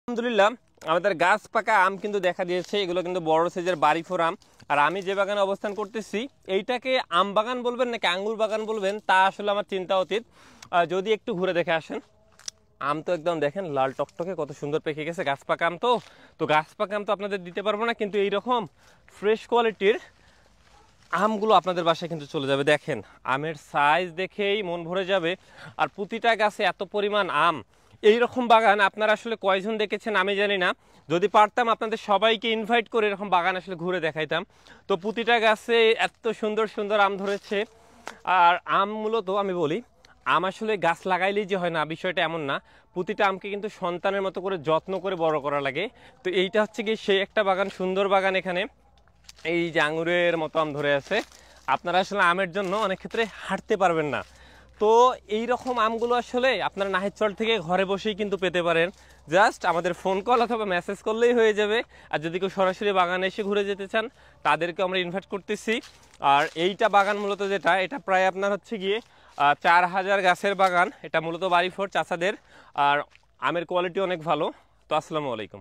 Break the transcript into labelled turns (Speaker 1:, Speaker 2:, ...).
Speaker 1: আলহামদুলিল্লাহ আমাদের গাছ পাকা আম কিন্তু দেখা দিয়েছে। এগুলো কিন্তু বড় সাইজের বাড়ি ফোর আম। আর আমি যে বাগানে অবস্থান করতেছি এইটাকে আম বাগান বলবেন নাকি আঙ্গুর বাগান বলবেন তা আসলে আমার চিন্তা অতীত। যদি একটু ঘুরে দেখে আসেন, আম তো একদম দেখেন লাল টকটকে কত সুন্দর পেকে গেছে। গাছ পাকা আম তো গাছ পাকা আম তো আপনাদের দিতে পারবো না, কিন্তু এইরকম ফ্রেশ কোয়ালিটির আমগুলো আপনাদের বাসায় কিন্তু চলে যাবে। দেখেন আমের সাইজ দেখেই মন ভরে যাবে। আর প্রতিটা গাছে এত পরিমাণ আম। এই রকম বাগান আপনারা আসলে কয়জন দেখেছেন আমি জানি না। যদি পারতাম আপনাদের সবাইকে ইনভাইট করে এরকম বাগান আসলে ঘুরে দেখাইতাম। তো প্রতিটা গাছে এত সুন্দর সুন্দর আম ধরেছে। আর আম মূলত আমি বলি, আম আসলে গাছ লাগাইলেই যে হয় না, বিষয়টা এমন না। প্রতিটা আমকে কিন্তু সন্তানের মতো করে যত্ন করে বড় করা লাগে। তো এইটা হচ্ছে কি সেই একটা বাগান, সুন্দর বাগান। এখানে এই যে আঙুরের মতো আম ধরে আছে। আপনারা আসলে আমের জন্য অনেক ক্ষেত্রে হাঁটতে পারবেন না। তো এই রকম আমগুলো আসলে আপনারা নাহিদচর থেকে ঘরে বসেই কিন্তু পেতে পারেন। জাস্ট আমাদের ফোন কল অথবা মেসেজ করলেই হয়ে যাবে। আর যদি কেউ সরাসরি বাগানে এসে ঘুরে যেতে চান তাদেরকে আমরা ইনভাইট করতেছি। আর এইটা বাগান মূলত যেটা, এটা প্রায় আপনার হচ্ছে গিয়ে 4000 গাছের বাগান। এটা মূলত বাড়ি ফোর চাচাদের। আর আমের কোয়ালিটি অনেক ভালো। তো আসসালামু আলাইকুম।